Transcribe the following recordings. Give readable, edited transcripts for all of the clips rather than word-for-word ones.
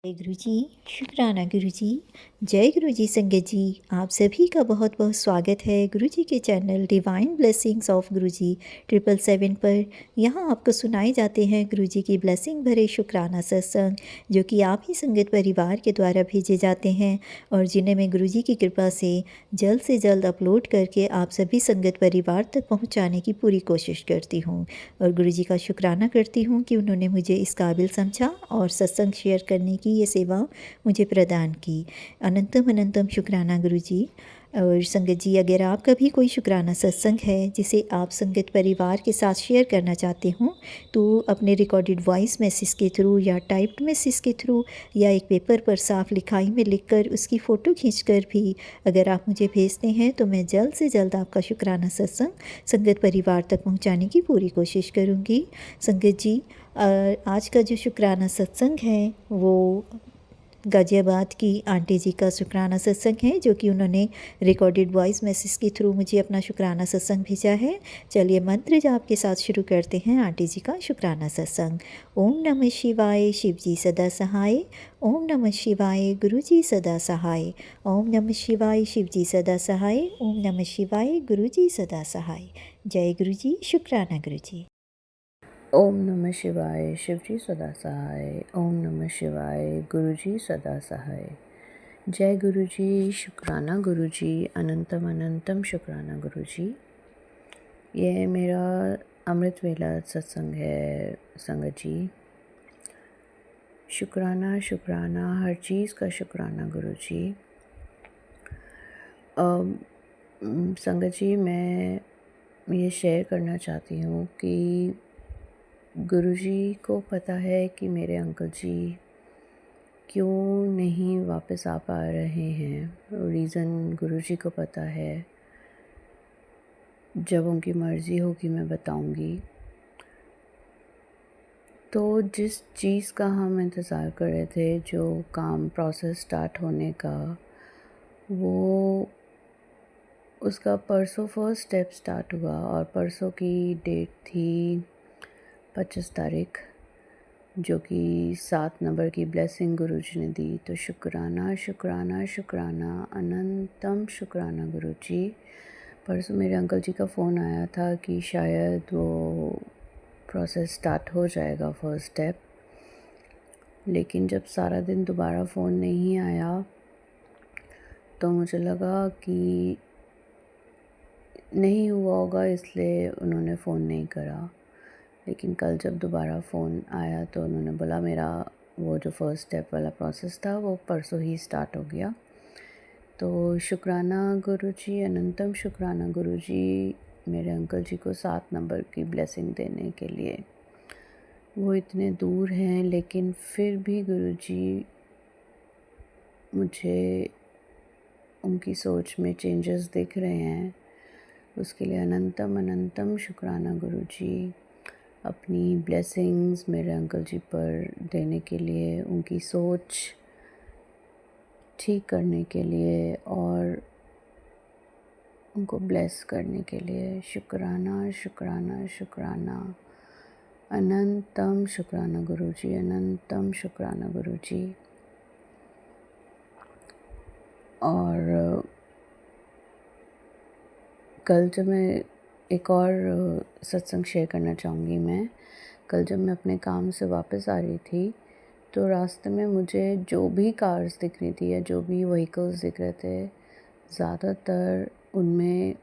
जय गुरु जी, शुक्राना गुरु जी। जय गुरु जी संगत जी, आप सभी का बहुत बहुत स्वागत है गुरु जी के चैनल डिवाइन ब्लेसिंग्स ऑफ गुरु जी 777 पर। यहाँ आपको सुनाए जाते हैं गुरु जी की ब्लेसिंग भरे शुक्राना सत्संग, जो कि आप ही संगत परिवार के द्वारा भेजे जाते हैं और जिन्हें मैं गुरु जी की कृपा से जल्द अपलोड करके आप सभी संगत परिवार तक पहुँचाने की पूरी कोशिश करती हूँ। और गुरु जी का शुक्राना करती हूँ कि उन्होंने मुझे इस काबिल समझा और सत्संग शेयर करने की ये सेवा मुझे प्रदान की। अनंतम अनंतम शुक्राना गुरु जी। और संगत जी, अगर आपका भी कोई शुक्राना सत्संग है जिसे आप संगत परिवार के साथ शेयर करना चाहते हो, तो अपने रिकॉर्डेड वॉइस मैसेज के थ्रू या टाइप्ड मैसेज के थ्रू या एक पेपर पर साफ लिखाई में लिखकर उसकी फ़ोटो खींचकर भी अगर आप मुझे भेजते हैं, तो मैं जल्द से जल्द आपका शुक्राना सत्संग संगत परिवार तक पहुंचाने की पूरी कोशिश करूंगी। संगत जी, आज का जो शुक्राना सत्संग है वो गाज़ियाबाद की आंटी जी का शुक्राना सत्संग है, जो कि उन्होंने रिकॉर्डेड वॉइस मैसेज के थ्रू मुझे अपना शुक्राना सत्संग भेजा है। चलिए मंत्र जाप के साथ शुरू करते हैं आंटी जी का शुक्राना सत्संग। ओम नमः शिवाय, शिव जी सदा सहाय। ओम नमः शिवाय, गुरु जी सदा सहाय। ओम नमः शिवाय, शिव जी सदा सहाय। ओम नमः शिवाय, गुरु जी सदा सहाय। जय गुरु जी, शुक्राना गुरु जी। ओम नमः शिवाय, शिवजी सदा सहाय। ओम नमः शिवाय, गुरुजी सदा सहाय। जय गुरुजी, शुक्राना गुरुजी, अनंतम अनंतम शुक्राना गुरुजी। ये मेरा अमृत वेला सत्संग है संगत जी। शुक्राना शुक्राना, हर चीज़ का शुक्राना गुरुजी। संगत जी, मैं ये शेयर करना चाहती हूँ कि गुरुजी को पता है कि मेरे अंकल जी क्यों नहीं वापस आ पा रहे हैं। रीज़न गुरुजी को पता है। जब उनकी मर्ज़ी होगी मैं बताऊंगी। तो जिस चीज़ का हम इंतज़ार कर रहे थे, जो काम प्रोसेस स्टार्ट होने का, वो उसका परसों फर्स्ट स्टेप स्टार्ट हुआ और परसों की डेट थी 25 तारीख, जो कि 7 नंबर की ब्लेसिंग गुरुजी ने दी। तो शुक्राना शुक्राना शुक्राना, अनंतम शुक्राना गुरुजी। परसों मेरे अंकल जी का फ़ोन आया था कि शायद वो प्रोसेस स्टार्ट हो जाएगा फर्स्ट स्टेप, लेकिन जब सारा दिन दोबारा फ़ोन नहीं आया तो मुझे लगा कि नहीं हुआ होगा, इसलिए उन्होंने फ़ोन नहीं करा। लेकिन कल जब दोबारा फ़ोन आया तो उन्होंने बोला मेरा वो जो फर्स्ट स्टेप वाला प्रोसेस था वो परसों ही स्टार्ट हो गया। तो शुक्राना गुरुजी, अनंतम शुक्राना गुरुजी, मेरे अंकल जी को 7 नंबर की ब्लेसिंग देने के लिए। वो इतने दूर हैं लेकिन फिर भी गुरुजी मुझे उनकी सोच में चेंजेस दिख रहे हैं। उसके लिए अनंतम अनंतम शुक्राना गुरुजी। अपनी ब्लेसिंग्स मेरे अंकल जी पर देने के लिए, उनकी सोच ठीक करने के लिए और उनको ब्लेस करने के लिए शुक्राना शुक्राना शुक्राना, अनंतम शुक्राना गुरुजी, अनंतम शुक्राना गुरुजी। और कल जब मैं एक और सत्संग शेयर करना चाहूँगी। मैं कल जब मैं अपने काम से वापस आ रही थी तो रास्ते में मुझे जो भी कार्स दिख रही थी या जो भी व्हीकल्स दिख रहे थे, ज़्यादातर उनमें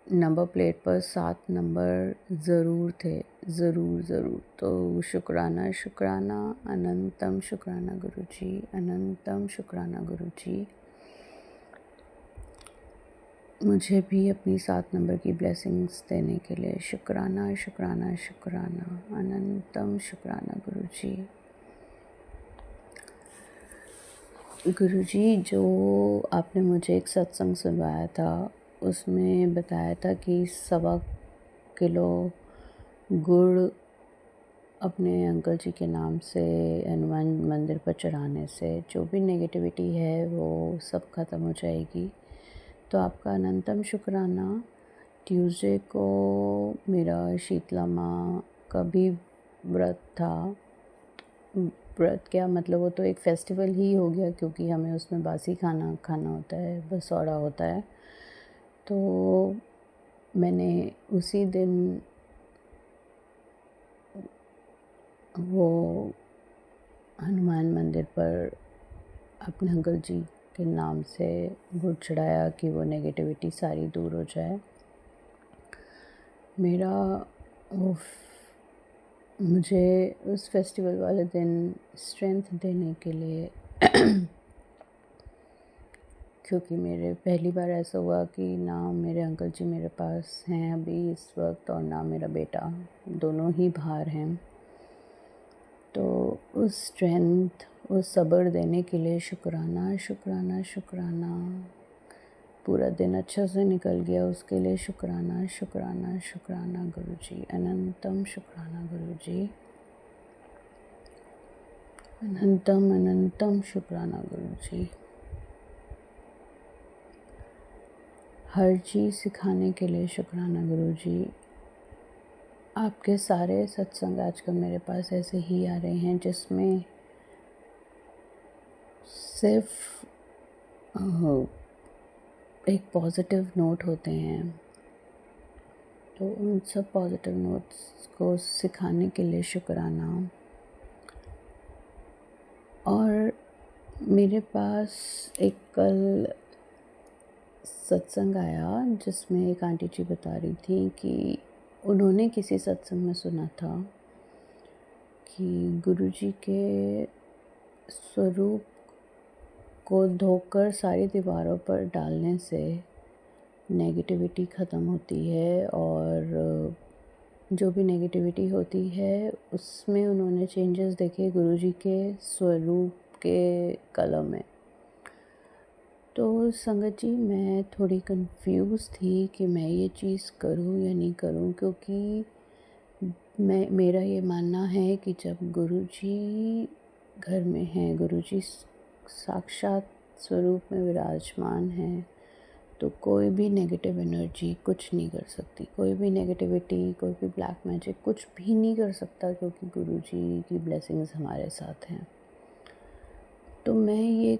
नंबर प्लेट पर 7 नंबर ज़रूर थे, ज़रूर। तो शुक्राना शुक्राना, अनंतम शुक्राना गुरुजी, अनंतम शुक्राना गुरुजी। मुझे भी अपनी 7 नंबर की ब्लेसिंग्स देने के लिए शुक्राना शुक्राना शुक्राना, अनंतम शुक्राना गुरुजी। गुरुजी, जो आपने मुझे एक सत्संग सुनवाया था उसमें बताया था कि 1.25 किलो गुड़ अपने अंकल जी के नाम से हनुमान मंदिर पर चढ़ाने से जो भी नेगेटिविटी है वो सब ख़त्म हो जाएगी। तो आपका अनंतम शुक्राना। ट्यूसडे को मेरा शीतला माँ का भी व्रत था, व्रत क्या, मतलब वो तो एक फेस्टिवल ही हो गया, क्योंकि हमें उसमें बासी खाना खाना होता है, बसौड़ा होता है। तो मैंने उसी दिन वो हनुमान मंदिर पर अपने अंकल जी के नाम से गुड़ चढ़ाया कि वो नेगेटिविटी सारी दूर हो जाए। मेरा वो मुझे उस फेस्टिवल वाले दिन स्ट्रेंथ देने के लिए क्योंकि मेरे पहली बार ऐसा हुआ कि ना मेरे अंकल जी मेरे पास हैं अभी इस वक्त, और ना मेरा बेटा, दोनों ही बाहर हैं। तो उस स्ट्रेंथ, उस सब्र देने के लिए शुक्राना शुक्राना शुक्राना। पूरा दिन अच्छा से निकल गया, उसके लिए शुक्राना शुक्राना शुक्राना गुरुजी, अनंतम शुक्राना गुरुजी, अनंतम अनंतम शुक्राना गुरुजी। हर चीज़ सिखाने के लिए शुक्राना गुरुजी। आपके सारे सत्संग आजकल मेरे पास ऐसे ही आ रहे हैं जिसमें सिर्फ एक पॉजिटिव नोट होते हैं। तो उन सब पॉजिटिव नोट्स को सिखाने के लिए शुक्राना। और मेरे पास एक कल सत्संग आया जिसमें एक आंटी जी बता रही थी कि उन्होंने किसी सत्संग में सुना था कि गुरुजी के स्वरूप को धोकर सारी दीवारों पर डालने से नेगेटिविटी ख़त्म होती है, और जो भी नेगेटिविटी होती है उसमें उन्होंने चेंजेस देखे गुरुजी के स्वरूप के कलम में। तो संगत जी, मैं थोड़ी कंफ्यूज थी कि मैं ये चीज़ करूं या नहीं करूं, क्योंकि मेरा ये मानना है कि जब गुरुजी घर में हैं, गुरुजी साक्षात स्वरूप में विराजमान हैं, तो कोई भी नेगेटिव एनर्जी कुछ नहीं कर सकती, कोई भी नेगेटिविटी, कोई भी ब्लैक मैजिक कुछ भी नहीं कर सकता, क्योंकि गुरुजी की ब्लेसिंग्स हमारे साथ हैं। तो मैं ये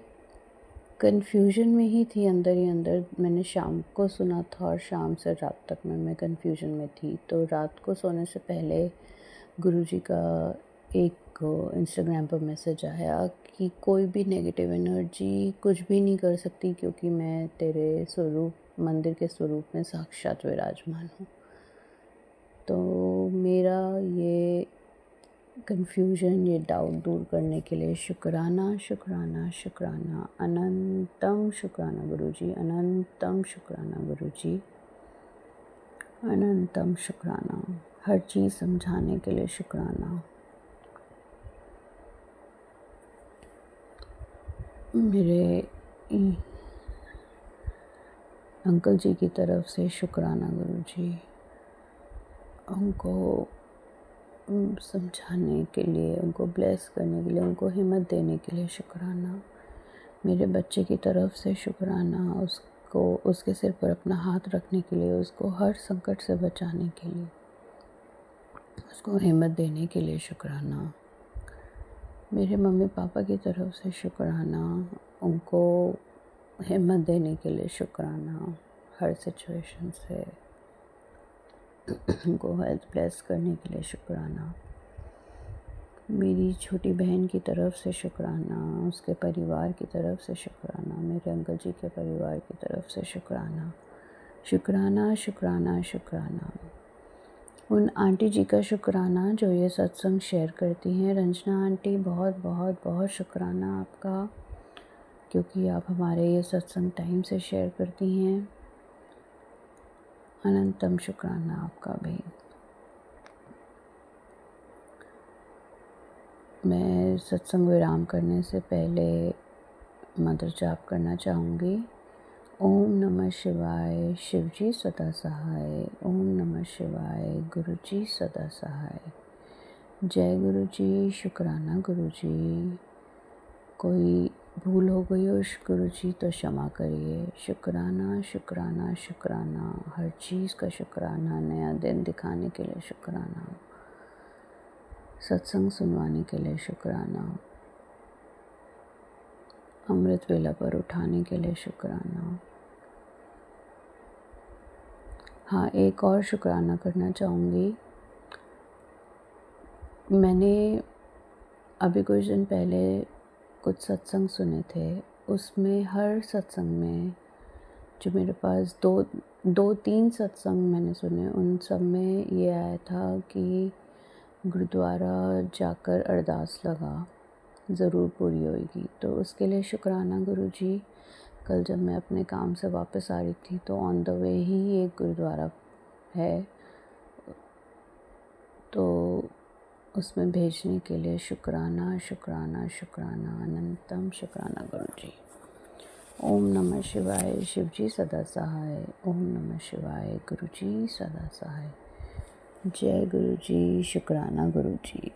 कन्फ्यूजन में ही थी, अंदर ही अंदर। मैंने शाम को सुना था और शाम से रात तक मैं कन्फ्यूजन में थी। तो रात को सोने से पहले गुरुजी का एक इंस्टाग्राम पर मैसेज आया कि कोई भी नेगेटिव एनर्जी कुछ भी नहीं कर सकती, क्योंकि मैं तेरे स्वरूप, मंदिर के स्वरूप में साक्षात विराजमान हूँ। तो मेरा ये कन्फ्यूजन, ये डाउट दूर करने के लिए शुक्राना शुक्राना शुक्राना, अनंतम शुक्राना गुरुजी, अनंतम शुक्राना गुरुजी, अनंतम शुक्राना। हर चीज़ समझाने के लिए शुक्राना। मेरे अंकल जी की तरफ से शुक्राना गुरुजी, उनको समझाने के लिए, उनको ब्लेस करने के लिए, उनको हिम्मत देने के लिए शुक्राना। मेरे बच्चे की तरफ से शुक्राना, उसको उसके सिर पर अपना हाथ रखने के लिए, उसको हर संकट से बचाने के लिए, उसको हिम्मत देने के लिए शुक्राना। मेरे मम्मी पापा की तरफ से शुक्राना, उनको हिम्मत देने के लिए शुक्राना, हर सिचुएशन से उनको हेल्थ ब्लेस करने के लिए शुक्राना। मेरी छोटी बहन की तरफ से शुक्राना, उसके परिवार की तरफ से शुक्राना, मेरे अंकल जी के परिवार की तरफ से शुक्राना, शुक्राना शुक्राना शुक्राना। उन आंटी जी का शुक्राना जो ये सत्संग शेयर करती हैं। रंजना आंटी, बहुत बहुत बहुत शुक्राना आपका, क्योंकि आप हमारे ये सत्संग टाइम से शेयर करती हैं। अनंतम शुक्राना आपका भी। मैं सत्संग विराम करने से पहले मंत्र जाप करना चाहूँगी। ओम नमः शिवाय, शिवजी सदा सहाय। ओम नमः शिवाय, गुरुजी सदा सहाय। जय गुरुजी, शुक्राना गुरुजी। कोई भूल हो गई हो गुरुजी तो क्षमा करिए। शुक्राना शुक्राना शुक्राना, हर चीज़ का शुक्राना। नया दिन दिखाने के लिए शुक्राना, सत्संग सुनवाने के लिए शुक्राना। अमृत वेला पर उठाने के लिए शुक्राना। हाँ, एक और शुक्राना करना चाहूँगी। मैंने अभी कुछ दिन पहले कुछ सत्संग सुने थे, उसमें हर सत्संग में जो मेरे पास दो तीन सत्संग मैंने सुने, उन सब में ये आया था कि गुरुद्वारा जाकर अरदास लगा, ज़रूर पूरी होएगी। तो उसके लिए शुक्राना गुरुजी। कल जब मैं अपने काम से वापस आ रही थी तो ऑन द वे ही एक गुरुद्वारा है, तो उसमें भेजने के लिए शुक्राना शुक्राना शुक्राना, अनंतम शुक्राना गुरुजी। ओम नमः शिवाय, शिवजी सदा सहाय। ओम नमः शिवाय, गुरुजी सदा सहाय। जय गुरुजी, शुक्राना गुरुजी।